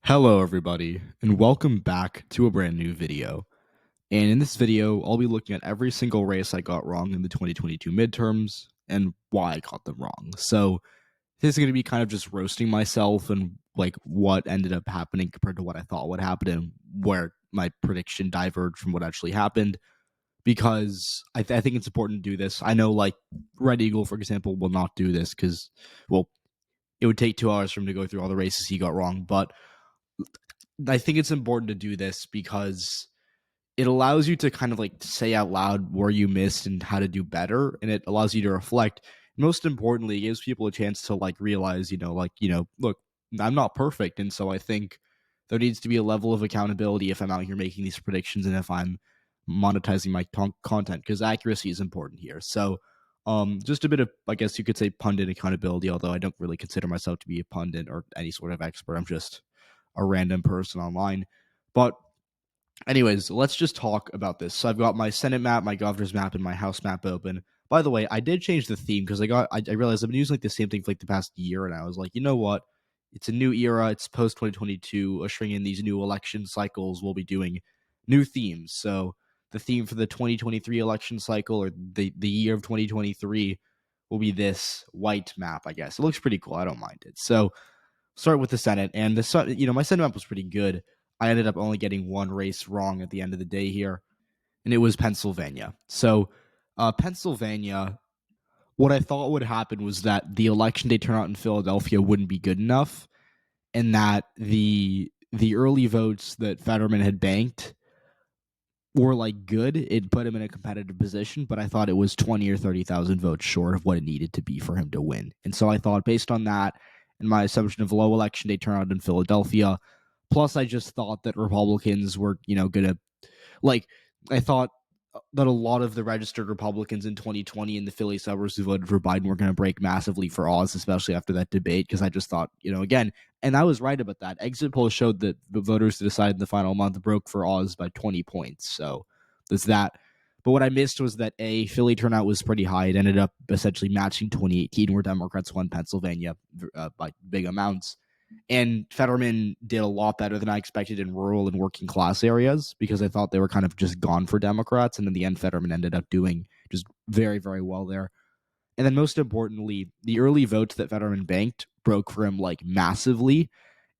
Hello everybody, and welcome back to a brand new video. And in this video, I'll be looking at every single race I got wrong in the 2022 midterms and why I got them wrong. So this is going to be kind of just roasting myself and like what ended up happening compared to what I thought would happen and where my prediction diverged from what actually happened. Because I think it's important to do this. I know like Red Eagle, for example, will not do this because, well, it would take 2 hours for him to go through all the races he got wrong. But I think it's important to do this because it allows you to kind of like say out loud where you missed and how to do better, and it allows you to reflect. Most importantly, it gives people a chance to like realize, look, I'm not perfect, and so I think there needs to be a level of accountability if I'm out here making these predictions and if I'm monetizing my content, because accuracy is important here. So, just a bit of, I guess you could say, pundit accountability, although I don't really consider myself to be a pundit or any sort of expert. I'm just a random person online. But anyways, let's just talk about this. So I've got my Senate map, my governor's map, and my House map open. By the way, I did change the theme because I realized I've been using like the same thing for like the past year, and I was like, you know what? It's a new era. It's post 2022, ushering in these new election cycles. We'll be doing new themes. So the theme for the 2023 election cycle, or the year of 2023, will be this white map. I guess it looks pretty cool. I don't mind it. So start with the Senate, and my Senate map was pretty good. I ended up only getting one race wrong at the end of the day here, and it was Pennsylvania. So, Pennsylvania, what I thought would happen was that the election day turnout in Philadelphia wouldn't be good enough, and that the early votes that Fetterman had banked were like good. It put him in a competitive position, but I thought it was 20 or 30,000 votes short of what it needed to be for him to win. And so I thought, based on that and my assumption of low election day turnout in Philadelphia, plus I just thought that Republicans were, gonna, like, I thought that a lot of the registered Republicans in 2020 in the Philly suburbs who voted for Biden were going to break massively for Oz, especially after that debate, because I just thought, again, and I was right about that. Exit polls showed that the voters to decide in the final month broke for Oz by 20 points. So there's that. But what I missed was that Philly turnout was pretty high. It ended up essentially matching 2018, where Democrats won Pennsylvania by big amounts. And Fetterman did a lot better than I expected in rural and working class areas, because I thought they were kind of just gone for Democrats. And in the end, Fetterman ended up doing just very, very well there. And then most importantly, the early votes that Fetterman banked broke for him like massively.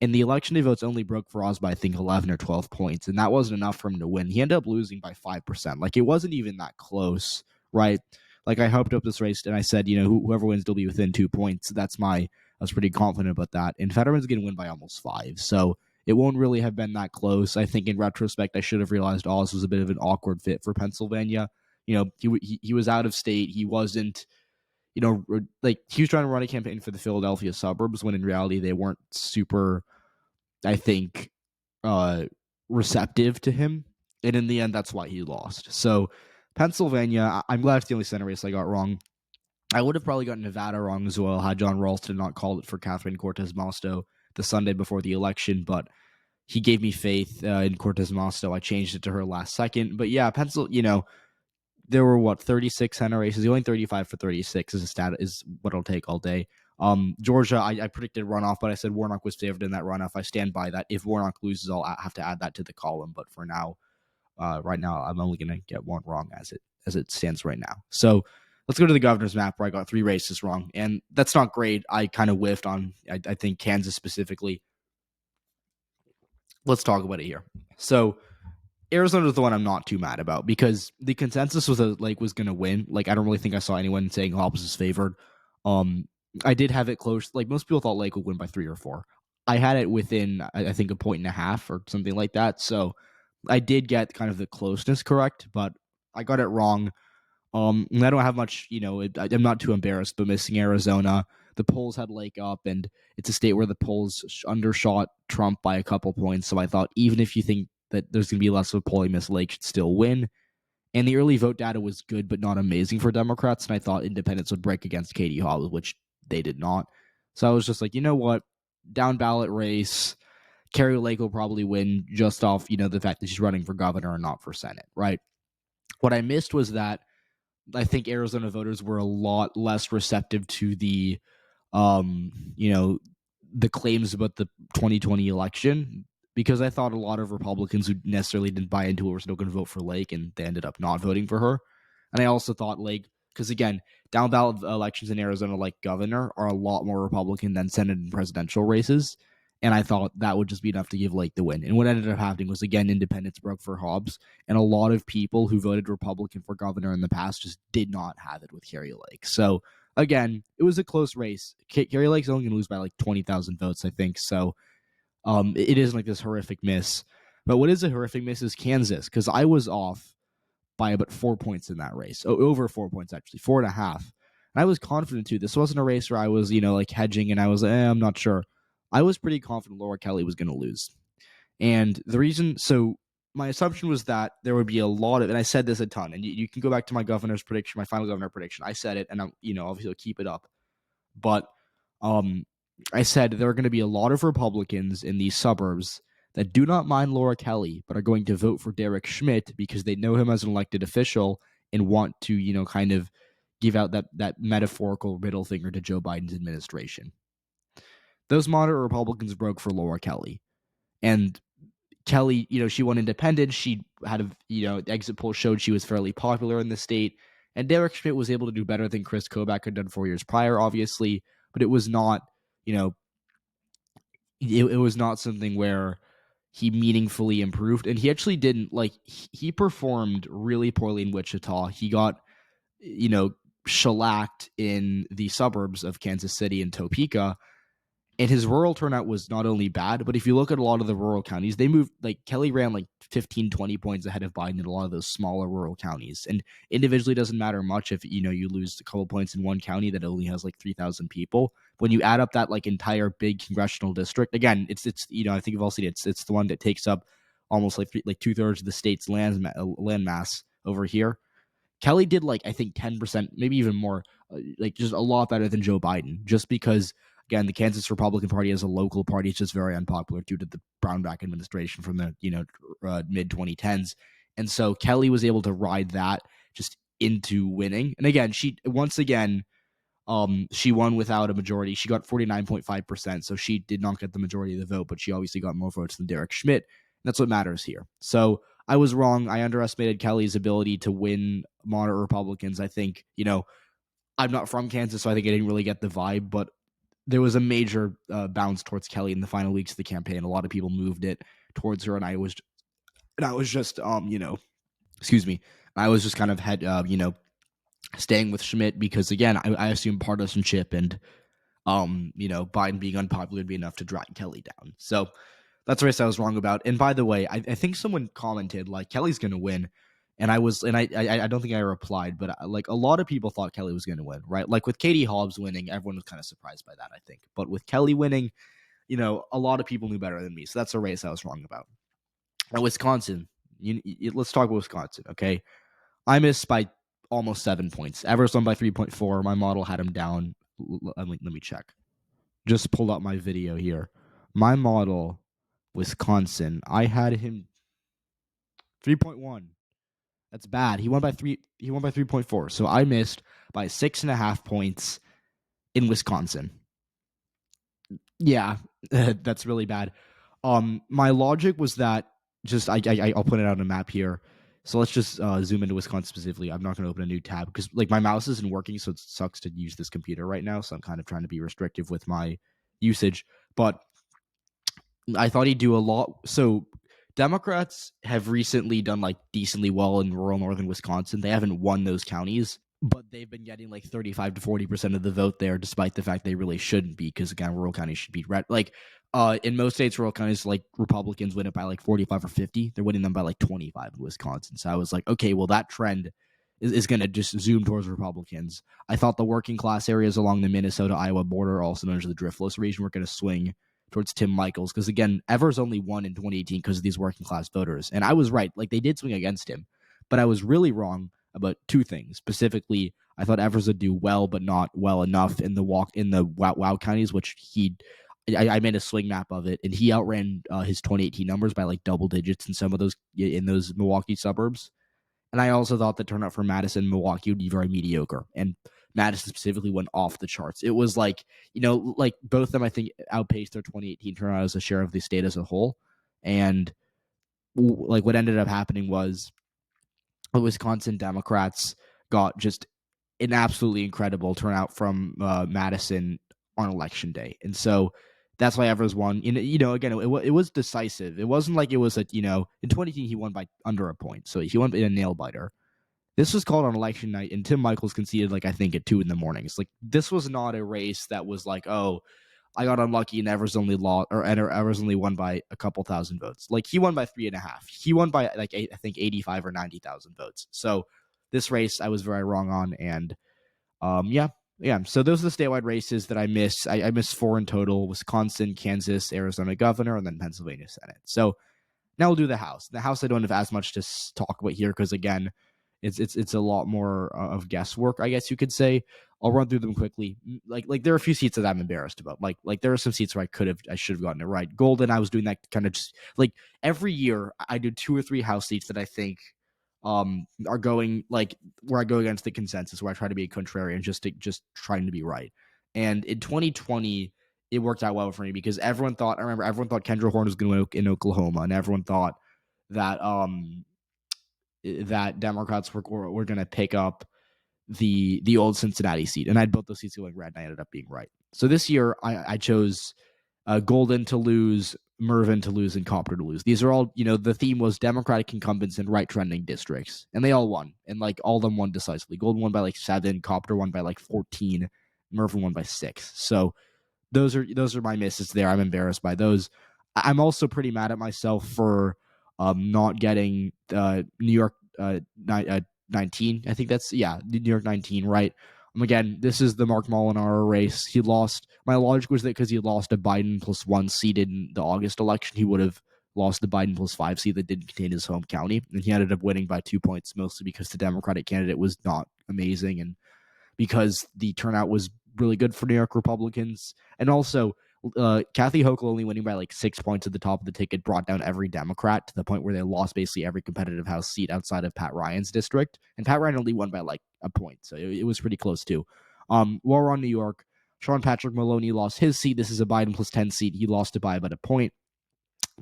And the election day votes only broke for Oz by, I think, 11 or 12 points. And that wasn't enough for him to win. He ended up losing by 5%. Like, it wasn't even that close, right? Like, I hyped up this race and I said, whoever wins will be within 2 points. I was pretty confident about that. And Fetterman's going to win by almost 5. So it won't really have been that close. I think in retrospect, I should have realized Oz was a bit of an awkward fit for Pennsylvania. He was out of state. He wasn't, like, he was trying to run a campaign for the Philadelphia suburbs when in reality they weren't super, I think, receptive to him. And in the end, that's why he lost. So Pennsylvania, I'm glad it's the only Senate race I got wrong. I would have probably gotten Nevada wrong as well had John Ralston not called it for Catherin Cortez Masto the Sunday before the election, but he gave me faith in Cortez Masto. I changed it to her last second. But yeah, there were 36 Senate races. Going 35 for 36 is what it'll take all day. Georgia, I predicted runoff, but I said Warnock was favored in that runoff. I stand by that. If Warnock loses, I'll have to add that to the column. But for now, right now, I'm only going to get one wrong as it stands right now. So let's go to the governor's map, where I got 3 races wrong, and that's not great. I kind of whiffed on, I think, Kansas specifically. Let's talk about it here. So Arizona is the one I'm not too mad about, because the consensus was was going to win. Like, I don't really think I saw anyone saying Hobbs is favored. I did have it close. Like, most people thought Lake would win by 3 or 4. I had it within, I think, 1.5 or something like that. So I did get kind of the closeness correct, but I got it wrong. And I don't have much, I'm not too embarrassed, but missing Arizona. The polls had Lake up, and it's a state where the polls undershot Trump by a couple points. So I thought, even if you think that there's going to be less of a polling miss, Lake should still win. And the early vote data was good, but not amazing for Democrats. And I thought independents would break against Katie Hobbs, which they did not. So I was just like, you know what? Down ballot race. Kari Lake will probably win just off, the fact that she's running for governor and not for Senate, right? What I missed was that I think Arizona voters were a lot less receptive to the, the claims about the 2020 election, because I thought a lot of Republicans who necessarily didn't buy into it were still going to vote for Lake, and they ended up not voting for her. And I also thought Lake, because again, down ballot elections in Arizona, like governor, are a lot more Republican than Senate and presidential races. And I thought that would just be enough to give Lake the win. And what ended up happening was, again, independents broke for Hobbs. And a lot of people who voted Republican for governor in the past just did not have it with Carrie Lake. So, again, it was a close race. Carrie Lake's only going to lose by like 20,000 votes, I think. So it isn't like this horrific miss. But what is a horrific miss is Kansas, because I was off by about 4 points in that race. Over 4 points, actually, 4.5. And I was confident, too. This wasn't a race where I was, like hedging and I was like, I'm not sure. I was pretty confident Laura Kelly was going to lose. And the reason, so my assumption was that there would be a lot of, and I said this a ton, and you can go back to my governor's prediction, my final governor prediction. I said it, and I'm, obviously I'll keep it up. But I said there are going to be a lot of Republicans in these suburbs that do not mind Laura Kelly, but are going to vote for Derek Schmidt because they know him as an elected official and want to, kind of give out that metaphorical middle finger to Joe Biden's administration. Those moderate Republicans broke for Laura Kelly. And Kelly, she won independent. She had exit polls showed she was fairly popular in the state. And Derek Schmidt was able to do better than Chris Kobach had done 4 years prior, obviously. But it was not, it was not something where he meaningfully improved. And he actually didn't, he performed really poorly in Wichita. He got, shellacked in the suburbs of Kansas City and Topeka. And his rural turnout was not only bad, but if you look at a lot of the rural counties, they moved, Kelly ran 15, 20 points ahead of Biden in a lot of those smaller rural counties. And individually doesn't matter much if, you lose a couple points in one county that only has 3,000 people. When you add up that entire big congressional district, again, it's I think you've all seen it. It's the one that takes up almost 2/3 of the state's land mass over here. Kelly did I think 10%, maybe even more, just a lot better than Joe Biden, just because, again, the Kansas Republican Party as a local party is just very unpopular due to the Brownback administration from the mid 2010s, and so Kelly was able to ride that just into winning. And again, she won without a majority. She got 49.5%, so she did not get the majority of the vote, but she obviously got more votes than Derek Schmidt. That's what matters here. So I was wrong. I underestimated Kelly's ability to win moderate Republicans. I think I'm not from Kansas, so I think I didn't really get the vibe, but there was a major bounce towards Kelly in the final weeks of the campaign. A lot of people moved it towards her, and I was just excuse me, I was just kind of staying with Schmidt because, again, I assume partisanship and Biden being unpopular would be enough to drag Kelly down. So that's the race I was wrong about. And by the way, I think someone commented Kelly's going to win. And I don't think I replied, but a lot of people thought Kelly was going to win, right? With Katie Hobbs winning, everyone was kind of surprised by that, I think. But with Kelly winning, a lot of people knew better than me. So that's a race I was wrong about. Now, Wisconsin, let's talk about Wisconsin, okay? I missed by almost 7 points. Evers won by 3.4. My model had him down. Let me check. Just pulled up my video here. My model, Wisconsin, I had him 3.1. That's bad. He won by 3.4. So I missed by 6.5 points in Wisconsin. Yeah, that's really bad. My logic was that I'll put it out on a map here. So let's just zoom into Wisconsin specifically. I'm not going to open a new tab because my mouse isn't working, so it sucks to use this computer right now. So I'm kind of trying to be restrictive with my usage. But I thought he'd do a lot. So Democrats have recently done decently well in rural northern Wisconsin. They haven't won those counties, but they've been getting 35 to 40% of the vote there, despite the fact they really shouldn't be, because again, rural counties should be red. In most states, rural counties, Republicans win it by 45 or 50. They're winning them by 25 in Wisconsin. So I was okay, well, that trend is going to just zoom towards Republicans. I thought the working class areas along the Minnesota-Iowa border, also known as the Driftless region, were going to swing towards Tim Michaels, because again, Evers only won in 2018 because of these working class voters, and I was right. They did swing against him, but I was really wrong about two things. Specifically, I thought Evers would do well, but not well enough in the WOW counties, which I made a swing map of it, and he outran his 2018 numbers by double digits in some of those Milwaukee suburbs. And I also thought the turnout for Madison and Milwaukee would be very mediocre. And Madison specifically went off the charts. It was like, like both of them, I think, outpaced their 2018 turnout as a share of the state as a whole. And like what ended up happening was the Wisconsin Democrats got just an absolutely incredible turnout from Madison on election day. And so that's why Evers won. Again, it was decisive. It wasn't like it was in 2018 he won by under a point. So he won in a nail biter. This was called on election night, and Tim Michaels conceded, I think, at 2 a.m. It's like, this was not a race that was like, oh, I got unlucky and Evers only lost, or Evers only won by a couple thousand votes. Like, he won by 3.5. He won by, I think, 85 or 90,000 votes. So this race I was very wrong on, and yeah. So those are the statewide races that I missed. I missed 4 in total: Wisconsin, Kansas, Arizona governor, and then Pennsylvania Senate. So now we'll do the House. The House I don't have as much to talk about here because, again, it's a lot more of guesswork, I guess you could say. I'll run through them quickly. Like there are a few seats that I'm embarrassed about. Like there are some seats where I should have gotten it right. Golden, I was doing that kind of just like every year I do 2 or 3 House seats that I think are going like where I go against the consensus, where I try to be a contrarian, just trying to be right. And in 2020, it worked out well for me because everyone thought Kendra Horn was going to win in Oklahoma, and everyone thought that that Democrats were going to pick up the old Cincinnati seat, and I had both those seats going red, and I ended up being right. So this year, I chose Golden to lose, Mervyn to lose, and Copter to lose. These are all, the theme was Democratic incumbents in right-trending districts, and they all won, and all of them won decisively. Golden won by 7, Copter won by 14, Mervyn won by 6. So those are my misses there. I'm embarrassed by those. I'm also pretty mad at myself for not getting New York 19. I think that's, New York 19, right? Again, this is the Mark Molinaro race. He lost. My logic was that because he lost a Biden +1 seat in the August election, he would have lost the Biden +5 seat that didn't contain his home county. And he ended up winning by 2 points, mostly because the Democratic candidate was not amazing and because the turnout was really good for New York Republicans. And also, Kathy Hochul only winning by 6 points at the top of the ticket brought down every Democrat to the point where they lost basically every competitive House seat outside of Pat Ryan's district. And Pat Ryan only won by a point, so it was pretty close too. While we're on New York, Sean Patrick Maloney lost his seat. This is a Biden +10 seat. He lost it by about a point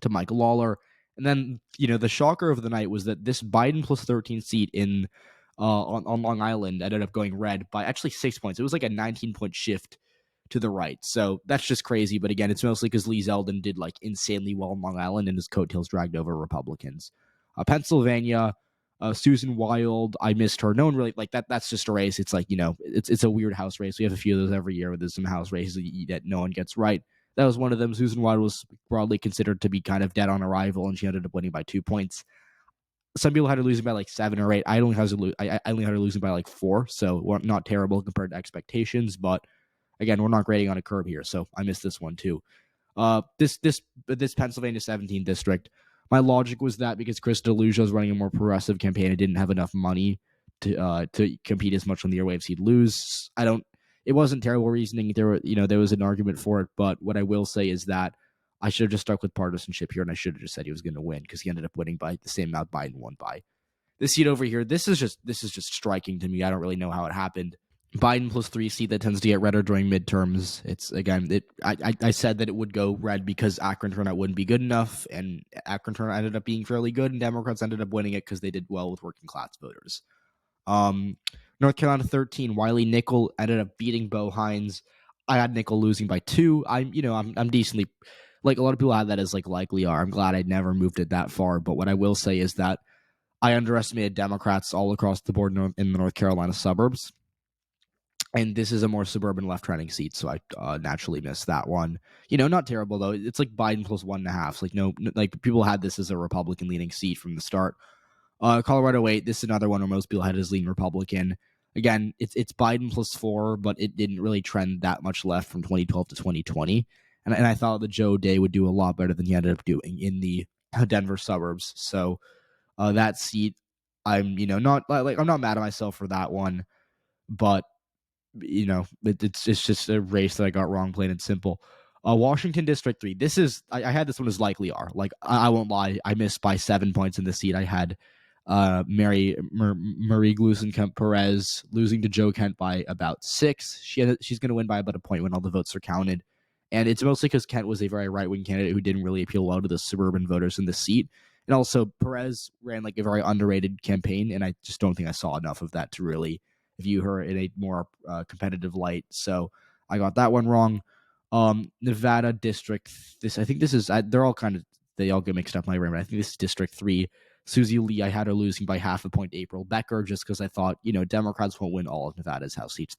to Mike Lawler. And then, the shocker of the night was that this Biden +13 seat in on Long Island ended up going red by actually 6 points. It was like a 19-point shift to the right. So that's just crazy. But again, it's mostly because Lee Zeldin did insanely well on Long Island and his coattails dragged over Republicans. Pennsylvania, Susan Wild, I missed her. No one really that. That's just a race. It's it's a weird House race. We have a few of those every year where there's some House races that no one gets right. That was one of them. Susan Wild was broadly considered to be kind of dead on arrival, and she ended up winning by 2 points. Some people had her losing by 7 or 8. I only had her losing by 4, so not terrible compared to expectations, but again, we're not grading on a curve here, so I missed this one too. This Pennsylvania 17 district, my logic was that because Chris DeLucia was running a more progressive campaign and didn't have enough money to compete as much on the airwaves, he'd lose. It wasn't terrible reasoning. There was an argument for it, but what I will say is that I should have just stuck with partisanship here, and I should have just said he was going to win because he ended up winning by the same amount Biden won by. This seat over here, this is just striking to me. I don't really know how it happened. Biden +3 seat that tends to get redder during midterms. It's again, I said that it would go red because Akron turnout wouldn't be good enough, and Akron turnout ended up being fairly good, and Democrats ended up winning it because they did well with working class voters. North Carolina 13, Wiley Nickel ended up beating Bo Hines. I had Nickel losing by 2. I'm decently, a lot of people had that as likely are. I'm glad I never moved it that far, but what I will say is that I underestimated Democrats all across the board in the North Carolina suburbs. And this is a more suburban left-trending seat, so I naturally missed that one. Not terrible, though. It's Biden +1.5. People had this as a Republican-leaning seat from the start. Colorado 8, this is another one where most people had as lean Republican. Again, it's Biden +4, but it didn't really trend that much left from 2012 to 2020. And I thought that Joe Day would do a lot better than he ended up doing in the Denver suburbs. So that seat, I'm not I'm not mad at myself for that one, but it's just a race that I got wrong, plain and simple. Washington District 3. This is I had this one as likely are. I won't lie, I missed by 7 points in this seat. I had Marie Gluesenkamp Perez losing to Joe Kent by about 6. She's going to win by about a point when all the votes are counted. And it's mostly because Kent was a very right-wing candidate who didn't really appeal well to the suburban voters in the seat. And also, Perez ran like a very underrated campaign, and I just don't think I saw enough of that to really view her in a more competitive light. So I got that one wrong. Nevada District. They're all they all get mixed up in my brain, but I think this is District 3. Susie Lee, I had her losing by half a point to April Becker just because I thought, Democrats won't win all of Nevada's House seats.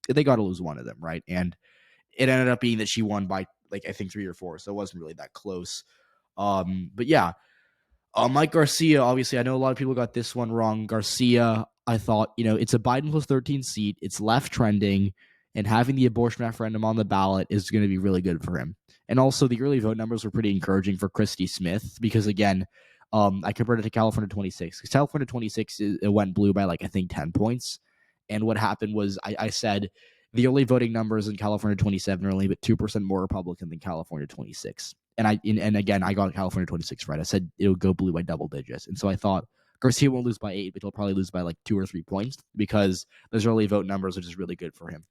They got to lose one of them, right? And it ended up being that she won by, I think 3 or 4, so it wasn't really that close. But yeah, Mike Garcia, obviously, I know a lot of people got this one wrong. Garcia, I thought, it's a Biden plus 13 seat. It's left trending, and having the abortion referendum on the ballot is going to be really good for him. And also, the early vote numbers were pretty encouraging for Christy Smith because, again, I compared it to California 26. Because California 26, it went blue by, I think 10 points. And what happened was I said the early voting numbers in California 27 are only but 2% more Republican than California 26. And again, I got California 26 right. I said it'll go blue by double digits. And so I thought Garcia won't lose by 8, but he'll probably lose by 2 or 3 points because those early vote numbers are just really good for him.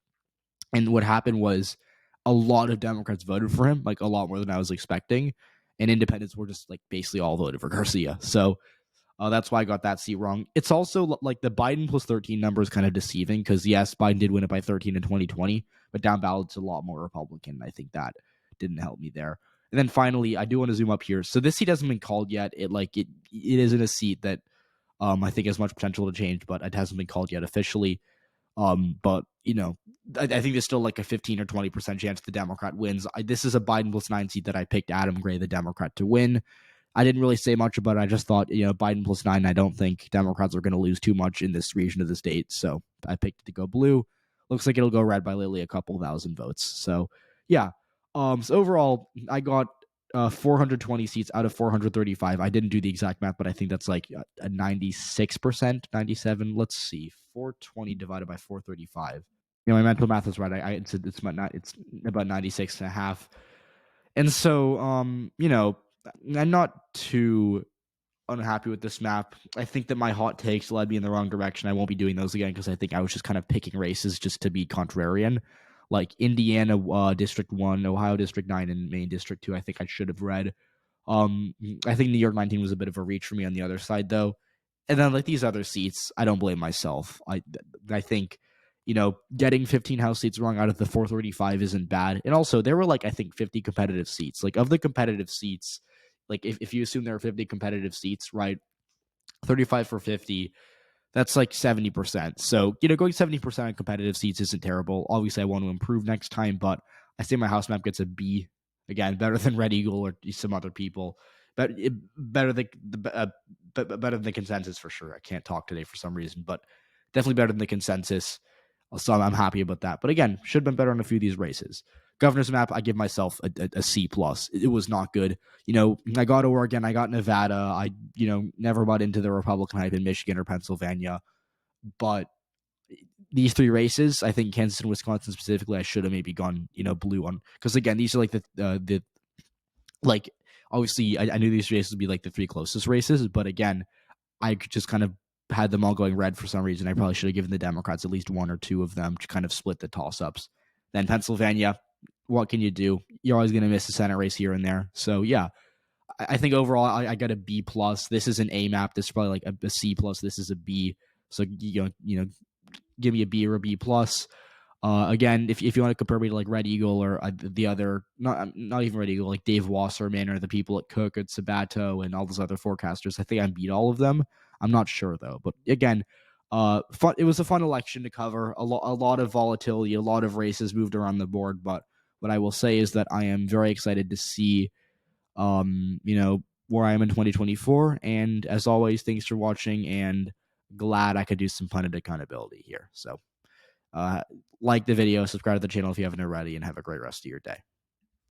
And what happened was a lot of Democrats voted for him, a lot more than I was expecting. And independents were just basically all voted for Garcia. So that's why I got that seat wrong. It's also the Biden plus 13 number is kind of deceiving because, yes, Biden did win it by 13 in 2020, but down ballot's a lot more Republican. I think that didn't help me there. And then finally, I do want to zoom up here. So this seat hasn't been called yet. It isn't a seat that I think has much potential to change, but it hasn't been called yet officially. But I think there's still a 15 or 20% chance the Democrat wins. This is a Biden plus 9 seat that I picked Adam Gray, the Democrat, to win. I didn't really say much about it. I just thought, Biden plus 9, I don't think Democrats are going to lose too much in this region of the state. So I picked it to go blue. Looks like it'll go red by literally a couple thousand votes. So yeah. So overall, I got 420 seats out of 435. I didn't do the exact math, but I think that's a 96%, 97. Let's see, 420 divided by 435. My mental math is right. It's about 96 and a half. And so, I'm not too unhappy with this map. I think that my hot takes led me in the wrong direction. I won't be doing those again because I think I was just kind of picking races just to be contrarian. Indiana District 1, Ohio District 9, and Maine District 2, I think I should have read. I think New York 19 was a bit of a reach for me on the other side, though. And then, these other seats, I don't blame myself. I think, getting 15 House seats wrong out of the 435 isn't bad. And also, there were, I think 50 competitive seats. Of the competitive seats, if you assume there are 50 competitive seats, right, 35 for 50, that's 70%. So, going 70% on competitive seats isn't terrible. Obviously, I want to improve next time, but I say my house map gets a B. Again, better than Red Eagle or some other people. But better than the consensus for sure. I can't talk today for some reason, but definitely better than the consensus. So I'm happy about that. But again, should have been better on a few of these races. Governor's map, I give myself a C+. It was not good. I got Oregon, I got Nevada. I, never bought into the Republican hype in Michigan or Pennsylvania. But these 3 races, I think Kansas and Wisconsin specifically, I should have maybe gone, blue on. Because again, these are obviously I knew these races would be the 3 closest races. But again, I just kind of had them all going red for some reason. I probably should have given the Democrats at least 1 or 2 of them to kind of split the toss-ups. Then Pennsylvania, what can you do? You're always going to miss a Senate race here and there. So yeah, I think overall I got a B+. This is an A map. This is probably a C+. This is a B. So give me a B or a B+. Again, if you want to compare me to Red Eagle or the other, not even Red Eagle, Dave Wasserman or the people at Cook and Sabato and all those other forecasters, I think I beat all of them. I'm not sure though. But again, it was a fun election to cover. A lot of volatility, a lot of races moved around the board. But what I will say is that I am very excited to see, where I am in 2024. And as always, thanks for watching, and glad I could do some pundit accountability here. So like the video, subscribe to the channel if you haven't already, and have a great rest of your day.